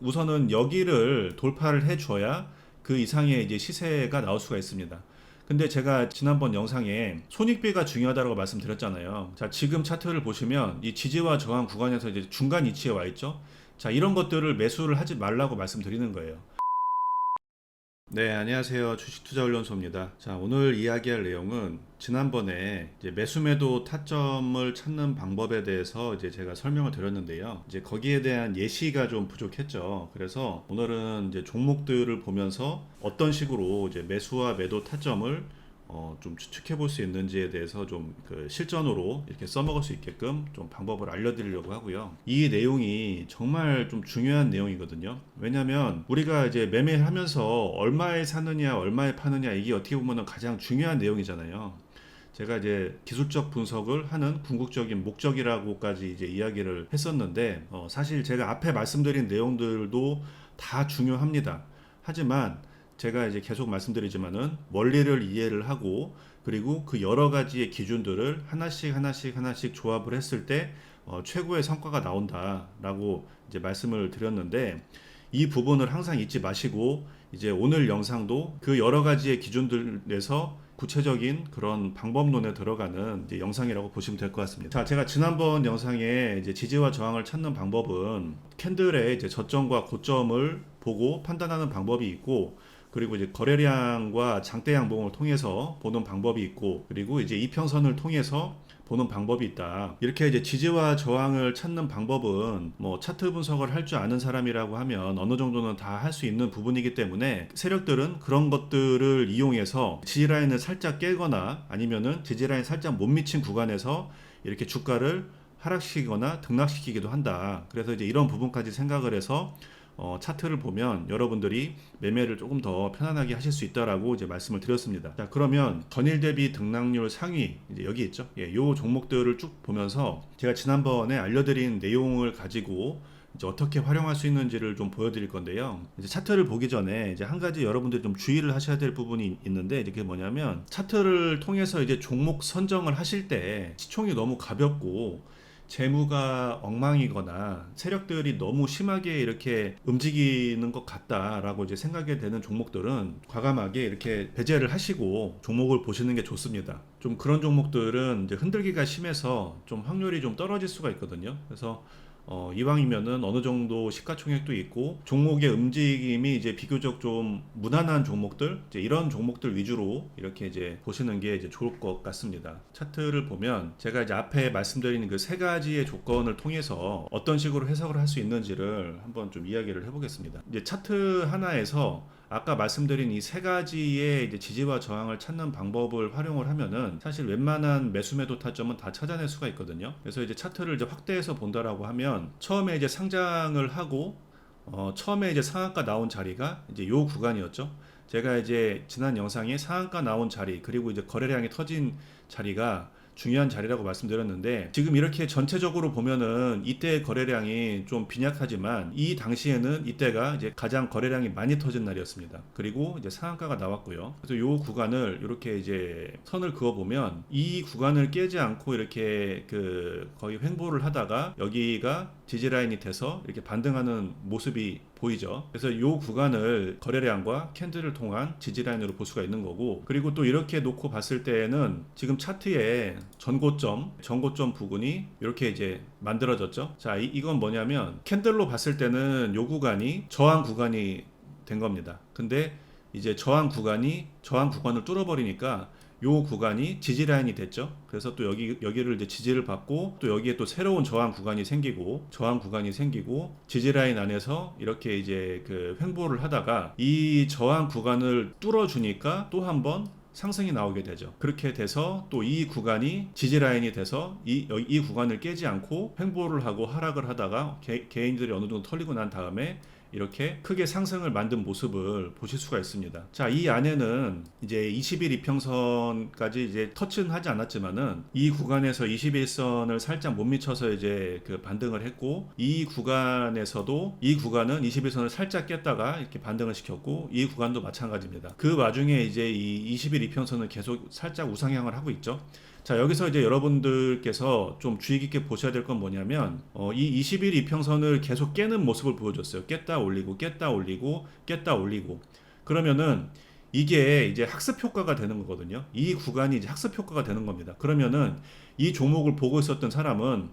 우선은 여기를 돌파를 해줘야 그 이상의 이제 시세가 나올 수가 있습니다. 근데 제가 지난번 영상에 손익비가 중요하다고 말씀드렸잖아요. 자, 지금 차트를 보시면 이 지지와 저항 구간에서 이제 중간 위치에 와 있죠. 자, 이런 것들을 매수를 하지 말라고 말씀드리는 거예요. 네, 안녕하세요. 주식투자훈련소입니다. 자, 오늘 이야기할 내용은 지난번에 이제 매수매도 타점을 찾는 방법에 대해서 이제 제가 설명을 드렸는데요. 이제 거기에 대한 예시가 좀 부족했죠. 그래서 오늘은 이제 종목들을 보면서 어떤 식으로 이제 매수와 매도 타점을 좀 추측해 볼 수 있는지에 대해서 좀 그 실전으로 이렇게 써먹을 수 있게끔 좀 방법을 알려드리려고 하고요. 이 내용이 정말 좀 중요한 내용이거든요. 왜냐하면 우리가 이제 매매를 하면서 얼마에 사느냐, 얼마에 파느냐 이게 어떻게 보면 가장 중요한 내용이잖아요. 제가 이제 기술적 분석을 하는 궁극적인 목적이라고까지 이제 이야기를 했었는데 사실 제가 앞에 말씀드린 내용들도 다 중요합니다. 하지만 제가 이제 계속 말씀드리지만은 원리를 이해를 하고 그리고 그 여러 가지의 기준들을 하나씩 조합을 했을 때 최고의 성과가 나온다라고 이제 말씀을 드렸는데 이 부분을 항상 잊지 마시고 이제 오늘 영상도 그 여러 가지의 기준들에서 구체적인 그런 방법론에 들어가는 이제 영상이라고 보시면 될 것 같습니다. 자, 제가 지난번 영상에 이제 지지와 저항을 찾는 방법은 캔들의 이제 저점과 고점을 보고 판단하는 방법이 있고 그리고 이제 거래량과 장대 양봉을 통해서 보는 방법이 있고 그리고 이제 이평선을 통해서 보는 방법이 있다. 이렇게 이제 지지와 저항을 찾는 방법은 뭐 차트 분석을 할 줄 아는 사람이라고 하면 어느 정도는 다 할 수 있는 부분이기 때문에 세력들은 그런 것들을 이용해서 지지라인을 살짝 깨거나 아니면은 지지라인 살짝 못 미친 구간에서 이렇게 주가를 하락시키거나 등락시키기도 한다. 그래서 이제 이런 부분까지 생각을 해서 차트를 보면 여러분들이 매매를 조금 더 편안하게 하실 수 있다라고 이제 말씀을 드렸습니다. 자, 그러면 전일 대비 등락률 상위 이제 여기 있죠. 예, 요 종목들을 쭉 보면서 제가 지난번에 알려드린 내용을 가지고 이제 어떻게 활용할 수 있는지를 좀 보여드릴 건데요. 이제 차트를 보기 전에 이제 한 가지 여러분들이 좀 주의를 하셔야 될 부분이 있는데 이게 뭐냐면 차트를 통해서 이제 종목 선정을 하실 때 시총이 너무 가볍고 재무가 엉망이거나 세력들이 너무 심하게 이렇게 움직이는 것 같다라고 이제 생각이 되는 종목들은 과감하게 이렇게 배제를 하시고 종목을 보시는 게 좋습니다. 좀 그런 종목들은 이제 흔들기가 심해서 좀 확률이 좀 떨어질 수가 있거든요. 그래서 이왕이면은 어느 정도 시가총액도 있고 종목의 움직임이 이제 비교적 좀 무난한 종목들 이제 이런 종목들 위주로 이렇게 이제 보시는 게 이제 좋을 것 같습니다. 차트를 보면 제가 이제 앞에 말씀드린 그 세 가지의 조건을 통해서 어떤 식으로 해석을 할 수 있는지를 한번 좀 이야기를 해보겠습니다. 이제 차트 하나에서 아까 말씀드린 이 세 가지의 이제 지지와 저항을 찾는 방법을 활용을 하면은 사실 웬만한 매수매도 타점은 다 찾아낼 수가 있거든요. 그래서 이제 차트를 이제 확대해서 본다라고 하면 처음에 이제 상장을 하고 처음에 이제 상한가 나온 자리가 이제 요 구간이었죠. 제가 이제 지난 영상에 상한가 나온 자리 그리고 이제 거래량이 터진 자리가 중요한 자리라고 말씀드렸는데 지금 이렇게 전체적으로 보면은 이때 거래량이 좀 빈약하지만 이 당시에는 이때가 이제 가장 거래량이 많이 터진 날이었습니다. 그리고 이제 상한가가 나왔고요. 그래서 요 구간을 이렇게 이제 선을 그어 보면 이 구간을 깨지 않고 이렇게 그 거의 횡보를 하다가 여기가 지지라인이 돼서 이렇게 반등하는 모습이 보이죠. 그래서 이 구간을 거래량과 캔들을 통한 지지라인으로 볼 수가 있는 거고 그리고 또 이렇게 놓고 봤을 때에는 지금 차트에 전고점 부근이 이렇게 이제 만들어졌죠. 자, 이건 뭐냐면 캔들로 봤을 때는 이 구간이 저항 구간이 된 겁니다. 근데 이제 저항 구간을 뚫어버리니까 요 구간이 지지 라인이 됐죠. 그래서 또 여기를 이제 지지를 받고 또 여기에 또 새로운 저항 구간이 생기고 지지 라인 안에서 이렇게 이제 그 횡보를 하다가 이 저항 구간을 뚫어 주니까 또 한번 상승이 나오게 되죠. 그렇게 돼서 또 이 구간이 지지 라인이 돼서 이 구간을 깨지 않고 횡보를 하고 하락을 하다가 개인들이 어느 정도 털리고 난 다음에 이렇게 크게 상승을 만든 모습을 보실 수가 있습니다. 자, 이 안에는 이제 20일 이평선까지 이제 터치는 하지 않았지만은 이 구간에서 21선을 살짝 못 미쳐서 이제 그 반등을 했고 이 구간은 21선을 살짝 깼다가 이렇게 반등을 시켰고 이 구간도 마찬가지입니다. 그 와중에 이제 이 20일 이평선은 계속 살짝 우상향을 하고 있죠. 자, 여기서 이제 여러분들께서 좀 주의 깊게 보셔야 될 건 뭐냐면, 이 21 이평선을 계속 깨는 모습을 보여줬어요. 깼다 올리고, 깼다 올리고, 깼다 올리고. 그러면은 이게 이제 학습 효과가 되는 거거든요. 이 구간이 이제 학습 효과가 되는 겁니다. 그러면은 이 종목을 보고 있었던 사람은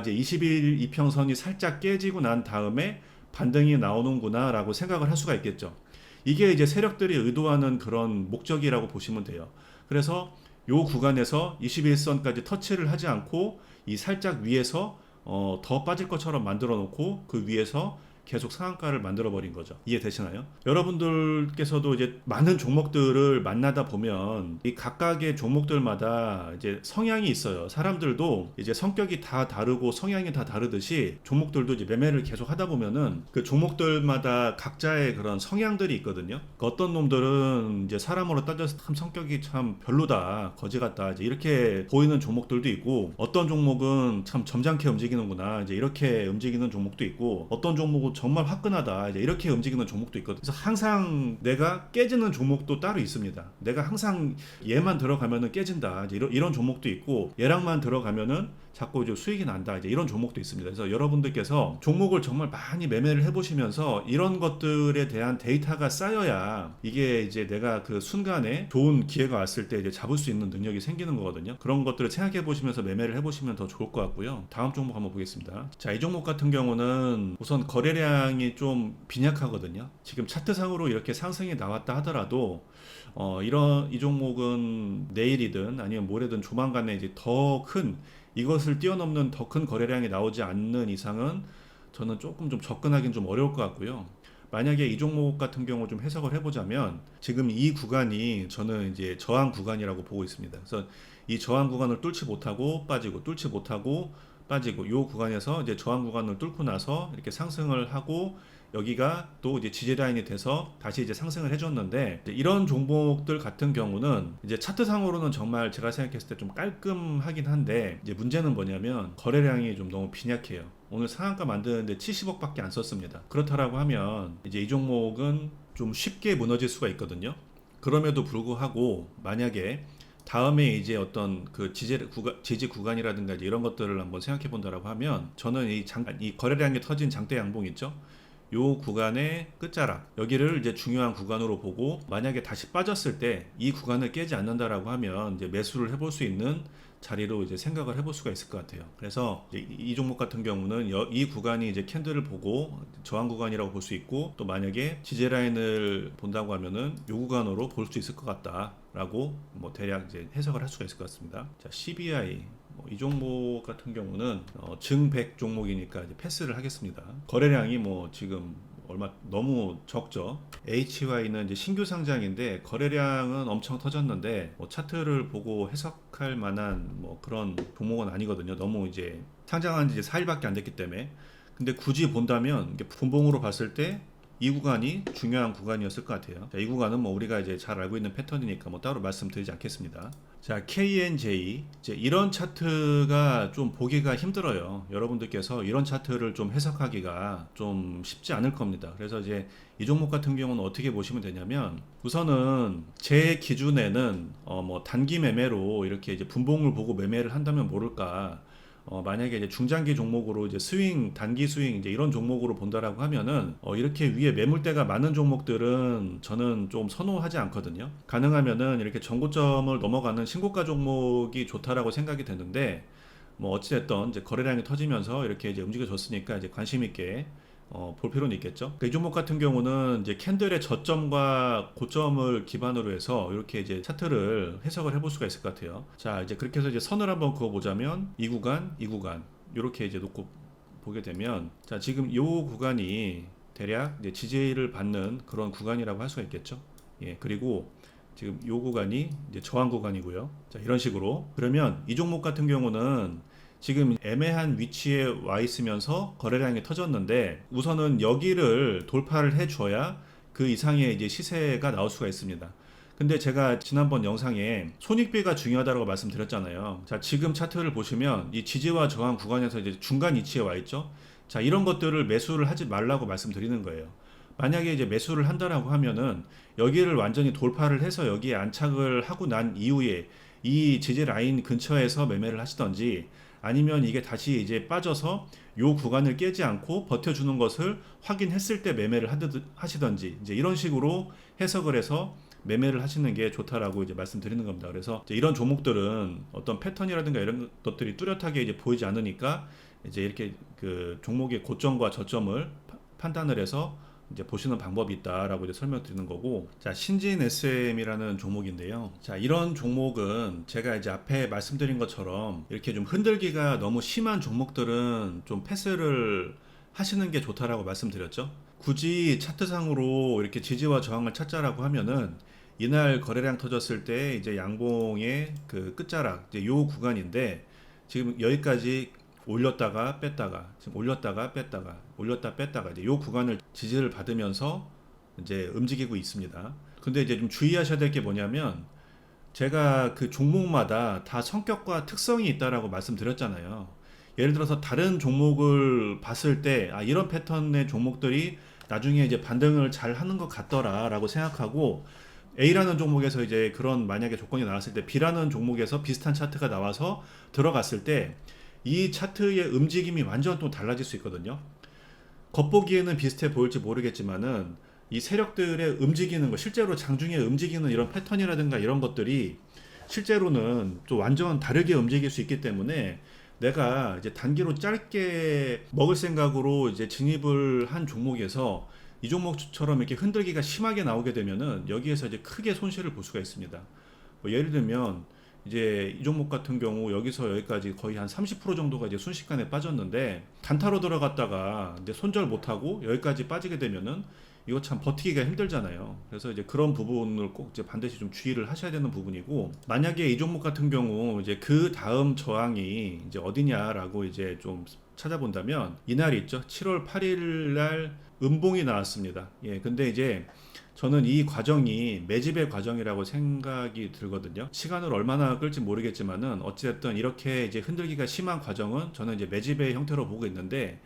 이제 21 이평선이 살짝 깨지고 난 다음에 반등이 나오는구나 라고 생각을 할 수가 있겠죠. 이게 이제 세력들이 의도하는 그런 목적이라고 보시면 돼요. 그래서 요 구간에서 21선까지 터치를 하지 않고 이 살짝 위에서 더 빠질 것처럼 만들어 놓고 그 위에서 계속 상한가를 만들어 버린 거죠. 이해되시나요? 여러분들께서도 이제 많은 종목들을 만나다 보면 이 각각의 종목들마다 이제 성향이 있어요. 사람들도 이제 성격이 다 다르고 성향이 다 다르듯이 종목들도 이제 매매를 계속 하다 보면은 그 종목들마다 각자의 그런 성향들이 있거든요. 그 어떤 놈들은 이제 사람으로 따져서 참 성격이 참 별로다, 거지 같다, 이제 이렇게 보이는 종목들도 있고, 어떤 종목은 참 점잖게 움직이는구나, 이제 이렇게 움직이는 종목도 있고, 어떤 종목은 정말 화끈하다, 이제 이렇게 움직이는 종목도 있거든요. 그래서 항상 내가 깨지는 종목도 따로 있습니다. 내가 항상 얘만 들어가면은 깨진다, 이제 이런 종목도 있고, 얘랑만 들어가면은 자꾸 이제 수익이 난다, 이제 이런 종목도 있습니다. 그래서 여러분들께서 종목을 정말 많이 매매를 해보시면서 이런 것들에 대한 데이터가 쌓여야 이게 이제 내가 그 순간에 좋은 기회가 왔을 때 이제 잡을 수 있는 능력이 생기는 거거든요. 그런 것들을 생각해 보시면서 매매를 해보시면 더 좋을 것 같고요. 다음 종목 한번 보겠습니다. 자, 이 종목 같은 경우는 우선 거래량이 좀 빈약하거든요. 지금 차트상으로 이렇게 상승이 나왔다 하더라도 이 종목은 내일이든 아니면 모레든 조만간에 이제 더 큰, 이것을 뛰어넘는 더 큰 거래량이 나오지 않는 이상은 저는 조금 좀 접근하기는 좀 어려울 것 같고요. 만약에 이 종목 같은 경우 좀 해석을 해보자면 지금 이 구간이 저는 이제 저항 구간이라고 보고 있습니다. 그래서 이 저항 구간을 뚫지 못하고 빠지고, 뚫지 못하고 빠지고, 이 구간에서 이제 저항 구간을 뚫고 나서 이렇게 상승을 하고, 여기가 또 이제 지지 라인이 돼서 다시 이제 상승을 해줬는데, 이런 종목들 같은 경우는 이제 차트상으로는 정말 제가 생각했을 때 좀 깔끔하긴 한데, 이제 문제는 뭐냐면 거래량이 좀 너무 빈약해요. 오늘 상한가 만드는데 70억밖에 안 썼습니다. 그렇다라고 하면 이제 이 종목은 좀 쉽게 무너질 수가 있거든요. 그럼에도 불구하고 만약에 다음에 이제 어떤 그 지지 구간이라든가 이제 이런 것들을 한번 생각해 본다라고 하면, 저는 이 거래량이 터진 장대 양봉 있죠? 요 구간의 끝자락, 여기를 이제 중요한 구간으로 보고, 만약에 다시 빠졌을 때 이 구간을 깨지 않는다라고 하면 이제 매수를 해볼 수 있는 자리로 이제 생각을 해볼 수가 있을 것 같아요. 그래서 이제 이 종목 같은 경우는 이 구간이 이제 캔들을 보고 저항 구간이라고 볼 수 있고, 또 만약에 지지 라인을 본다고 하면은 요 구간으로 볼 수 있을 것 같다라고 뭐 대략 이제 해석을 할 수가 있을 것 같습니다. 자, CBI 이 종목 같은 경우는 증100 종목이니까 이제 패스를 하겠습니다. 거래량이 뭐 지금 얼마 너무 적죠. HY는 이제 신규 상장인데 거래량은 엄청 터졌는데 차트를 보고 해석할 만한 뭐 그런 종목은 아니거든요. 너무 이제 상장한 지 이제 4일밖에 안 됐기 때문에. 근데 굳이 본다면 이게 분봉으로 봤을 때 이 구간이 중요한 구간이었을 것 같아요. 자, 이 구간은 뭐 우리가 이제 잘 알고 있는 패턴이니까 뭐 따로 말씀드리지 않겠습니다. 자, KNJ, 이제 이런 차트가 좀 보기가 힘들어요. 여러분들께서 이런 차트를 좀 해석하기가 좀 쉽지 않을 겁니다. 그래서 이제 이 종목 같은 경우는 어떻게 보시면 되냐면, 우선은 제 기준에는 뭐 단기 매매로 이렇게 이제 분봉을 보고 매매를 한다면 모를까, 만약에 이제 중장기 종목으로 이제 스윙, 단기 스윙 이제 이런 종목으로 본다라고 하면은 이렇게 위에 매물대가 많은 종목들은 저는 좀 선호하지 않거든요. 가능하면은 이렇게 전고점을 넘어가는 신고가 종목이 좋다라고 생각이 되는데, 뭐 어찌됐든 이제 거래량이 터지면서 이렇게 이제 움직여졌으니까 이제 관심 있게 볼 필요는 있겠죠. 이 종목 같은 경우는 이제 캔들의 저점과 고점을 기반으로 해서 이렇게 이제 차트를 해석을 해볼 수가 있을 것 같아요. 자, 이제 그렇게 해서 이제 선을 한번 그어 보자면 이 구간, 이렇게 이제 놓고 보게 되면, 자, 지금 이 구간이 대략 이제 지지를 받는 그런 구간이라고 할 수가 있겠죠. 예, 그리고 지금 이 구간이 이제 저항 구간이고요. 자, 이런 식으로. 그러면 이 종목 같은 경우는 지금 애매한 위치에 와 있으면서 거래량이 터졌는데, 우선은 여기를 돌파를 해줘야 그 이상의 이제 시세가 나올 수가 있습니다. 근데 제가 지난번 영상에 손익비가 중요하다고 말씀드렸잖아요. 자, 지금 차트를 보시면 이 지지와 저항 구간에서 이제 중간 위치에 와 있죠. 자, 이런 것들을 매수를 하지 말라고 말씀드리는 거예요. 만약에 이제 매수를 한다라고 하면은 여기를 완전히 돌파를 해서 여기에 안착을 하고 난 이후에 이 지지 라인 근처에서 매매를 하시던지 아니면 이게 다시 이제 빠져서 요 구간을 깨지 않고 버텨주는 것을 확인했을 때 매매를 하시던지 이제 이런 식으로 해석을 해서 매매를 하시는 게 좋다라고 이제 말씀드리는 겁니다. 그래서 이제 이런 종목들은 어떤 패턴이라든가 이런 것들이 뚜렷하게 이제 보이지 않으니까 이제 이렇게 그 종목의 고점과 저점을 판단을 해서 이제 보시는 방법이 있다라고 이제 설명드리는 거고, 자, 신진 SM이라는 종목인데요. 자, 이런 종목은 제가 이제 앞에 말씀드린 것처럼 이렇게 좀 흔들기가 너무 심한 종목들은 좀 패스를 하시는 게 좋다라고 말씀드렸죠. 굳이 차트상으로 이렇게 지지와 저항을 찾자라고 하면은 이날 거래량 터졌을 때 이제 양봉의 그 끝자락 이제 요 구간인데 지금 여기까지 올렸다가 뺐다가 지금 올렸다가 뺐다가 올렸다 뺐다가 이제 요 구간을 지지를 받으면서 이제 움직이고 있습니다. 근데 이제 좀 주의하셔야 될 게 뭐냐면 제가 그 종목마다 다 성격과 특성이 있다라고 말씀드렸잖아요. 예를 들어서 다른 종목을 봤을 때 아, 이런 패턴의 종목들이 나중에 이제 반등을 잘 하는 것 같더라라고 생각하고 A라는 종목에서 이제 그런 만약에 조건이 나왔을 때 B라는 종목에서 비슷한 차트가 나와서 들어갔을 때 이 차트의 움직임이 완전 또 달라질 수 있거든요. 겉보기에는 비슷해 보일지 모르겠지만은 이 세력들의 움직이는 거, 실제로 장중에 움직이는 이런 패턴이라든가 이런 것들이 실제로는 또 완전 다르게 움직일 수 있기 때문에 내가 이제 단기로 짧게 먹을 생각으로 이제 진입을 한 종목에서 이 종목처럼 이렇게 흔들기가 심하게 나오게 되면은 여기에서 이제 크게 손실을 볼 수가 있습니다. 뭐 예를 들면 이제 이 종목 같은 경우 여기서 여기까지 거의 한 30% 정도가 이제 순식간에 빠졌는데 단타로 들어갔다가 이제 손절 못하고 여기까지 빠지게 되면은 이거 참 버티기가 힘들잖아요. 그래서 이제 그런 부분을 꼭 이제 반드시 좀 주의를 하셔야 되는 부분이고, 만약에 이 종목 같은 경우 이제 그 다음 저항이 이제 어디냐라고 이제 좀 찾아본다면 이날 있죠. 7월 8일 날 음봉이 나왔습니다. 예, 근데 이제 저는 이 과정이 매집의 과정이라고 생각이 들거든요. 시간을 얼마나 끌지 모르겠지만은 어찌됐든 이렇게 이제 흔들기가 심한 과정은 저는 이제 매집의 형태로 보고 있는데,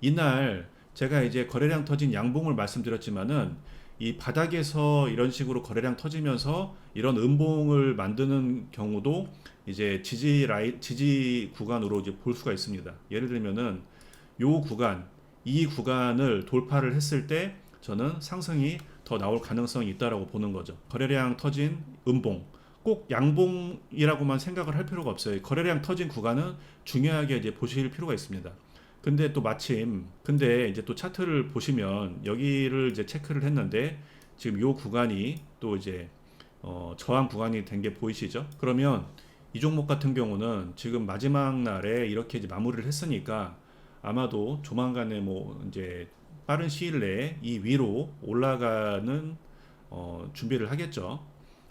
이날 제가 이제 거래량 터진 양봉을 말씀드렸지만은 이 바닥에서 이런 식으로 거래량 터지면서 이런 음봉을 만드는 경우도 이제 지지 구간으로 이제 볼 수가 있습니다. 예를 들면은 요 구간, 이 구간을 돌파를 했을 때 저는 상승이 더 나올 가능성이 있다라고 보는 거죠. 거래량 터진 음봉, 꼭 양봉이라고만 생각을 할 필요가 없어요. 거래량 터진 구간은 중요하게 이제 보실 필요가 있습니다. 근데 또 마침 근데 이제 또 차트를 보시면 여기를 이제 체크를 했는데 지금 요 구간이 또 이제 저항 구간이 된 게 보이시죠? 그러면 이 종목 같은 경우는 지금 마지막 날에 이렇게 이제 마무리를 했으니까 아마도 조만간에 뭐 이제 빠른 시일 내에 이 위로 올라가는 준비를 하겠죠.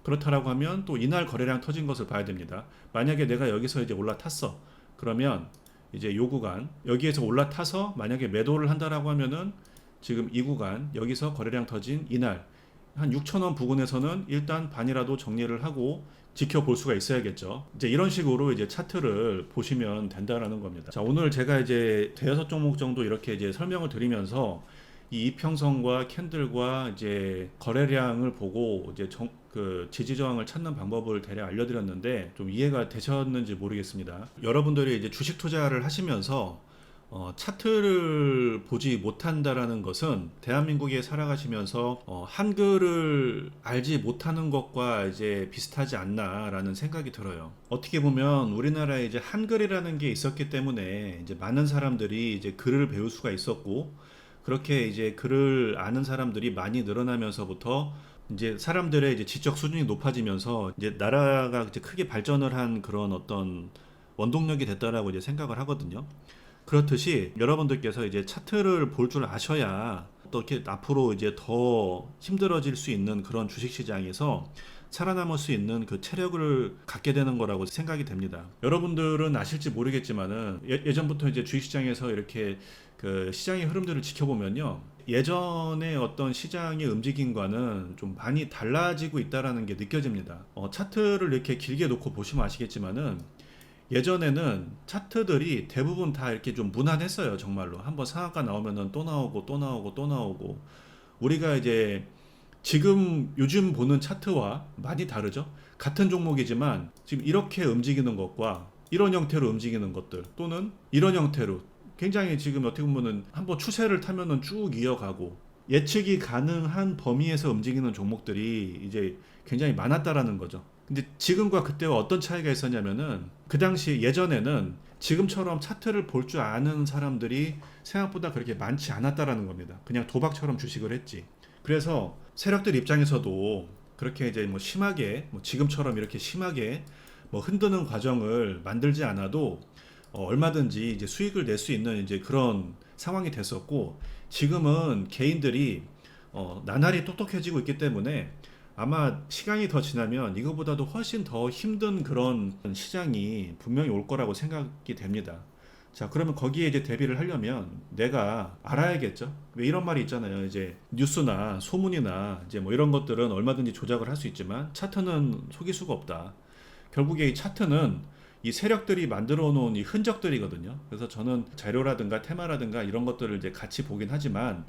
그렇다라고 하면 또 이날 거래량 터진 것을 봐야 됩니다. 만약에 내가 여기서 이제 올라탔어. 그러면 이제 요 구간 여기에서 올라타서 만약에 매도를 한다라고 하면은 지금 이 구간 여기서 거래량 터진 이날 한 6,000원 부근에서는 일단 반이라도 정리를 하고 지켜볼 수가 있어야겠죠. 이제 이런 식으로 이제 차트를 보시면 된다라는 겁니다. 자, 오늘 제가 이제 대여섯 종목 정도 이렇게 이제 설명을 드리면서 이 이평선과 캔들과 이제 거래량을 보고 이제 그 지지 저항을 찾는 방법을 대략 알려드렸는데 좀 이해가 되셨는지 모르겠습니다. 여러분들이 이제 주식 투자를 하시면서 차트를 보지 못한다라는 것은 대한민국에 살아가시면서 한글을 알지 못하는 것과 이제 비슷하지 않나라는 생각이 들어요. 어떻게 보면 우리나라에 이제 한글이라는 게 있었기 때문에 이제 많은 사람들이 이제 글을 배울 수가 있었고, 그렇게 이제 글을 아는 사람들이 많이 늘어나면서부터 이제 사람들의 이제 지적 수준이 높아지면서 이제 나라가 이제 크게 발전을 한 그런 어떤 원동력이 됐다라고 이제 생각을 하거든요. 그렇듯이 여러분들께서 이제 차트를 볼 줄 아셔야 또 이렇게 앞으로 이제 더 힘들어질 수 있는 그런 주식시장에서 살아남을 수 있는 그 체력을 갖게 되는 거라고 생각이 됩니다. 여러분들은 아실지 모르겠지만은 예전부터 이제 주식시장에서 이렇게 그 시장의 흐름들을 지켜보면요, 예전에 어떤 시장의 움직임과는 좀 많이 달라지고 있다라는 게 느껴집니다. 차트를 이렇게 길게 놓고 보시면 아시겠지만은 예전에는 차트들이 대부분 다 이렇게 좀 무난했어요. 정말로 한번 상한가 나오면은 또 나오고 또 나오고 또 나오고, 우리가 이제 지금 요즘 보는 차트와 많이 다르죠. 같은 종목이지만 지금 이렇게 움직이는 것과 이런 형태로 움직이는 것들 또는 이런 형태로 굉장히 지금 어떻게 보면은 한번 추세를 타면은 쭉 이어가고 예측이 가능한 범위에서 움직이는 종목들이 이제 굉장히 많았다라는 거죠. 근데 지금과 그때와 어떤 차이가 있었냐면은 그 당시 예전에는 지금처럼 차트를 볼 줄 아는 사람들이 생각보다 그렇게 많지 않았다라는 겁니다. 그냥 도박처럼 주식을 했지. 그래서 세력들 입장에서도 그렇게 이제 뭐 심하게 뭐 지금처럼 이렇게 심하게 뭐 흔드는 과정을 만들지 않아도 얼마든지 이제 수익을 낼 수 있는 이제 그런 상황이 됐었고 지금은 개인들이 나날이 똑똑해지고 있기 때문에 아마 시간이 더 지나면 이거보다도 훨씬 더 힘든 그런 시장이 분명히 올 거라고 생각이 됩니다. 자, 그러면 거기에 이제 대비를 하려면 내가 알아야겠죠. 왜 이런 말이 있잖아요. 이제 뉴스나 소문이나 이제 뭐 이런 것들은 얼마든지 조작을 할 수 있지만 차트는 속일 수가 없다. 결국에 이 차트는 이 세력들이 만들어 놓은 이 흔적들이거든요. 그래서 저는 자료라든가 테마라든가 이런 것들을 이제 같이 보긴 하지만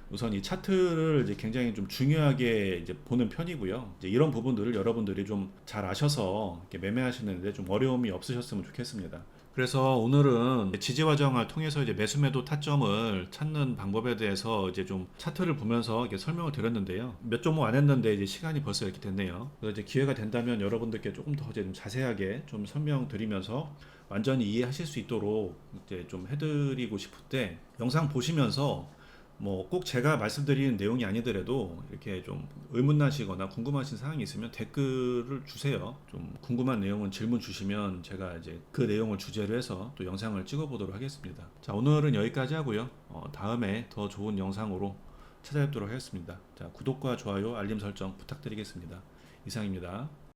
우선 이 차트를 이제 굉장히 좀 중요하게 이제 보는 편이고요. 이제 이런 부분들을 여러분들이 좀 잘 아셔서 이렇게 매매하시는데 좀 어려움이 없으셨으면 좋겠습니다. 그래서 오늘은 지지 과정을 통해서 이제 매수매도 타점을 찾는 방법에 대해서 이제 좀 차트를 보면서 이렇게 설명을 드렸는데요. 몇 종목 안 했는데 이제 시간이 벌써 이렇게 됐네요. 그래서 이제 기회가 된다면 여러분들께 조금 더 이제 좀 자세하게 좀 설명드리면서 완전히 이해하실 수 있도록 이제 좀 해드리고 싶을 때 영상 보시면서 뭐 꼭 제가 말씀드리는 내용이 아니더라도 이렇게 좀 의문나시거나 궁금하신 사항이 있으면 댓글을 주세요. 좀 궁금한 내용은 질문 주시면 제가 이제 그 내용을 주제로 해서 또 영상을 찍어 보도록 하겠습니다. 자, 오늘은 여기까지 하고요. 다음에 더 좋은 영상으로 찾아뵙도록 하겠습니다. 자, 구독과 좋아요, 알림 설정 부탁드리겠습니다. 이상입니다.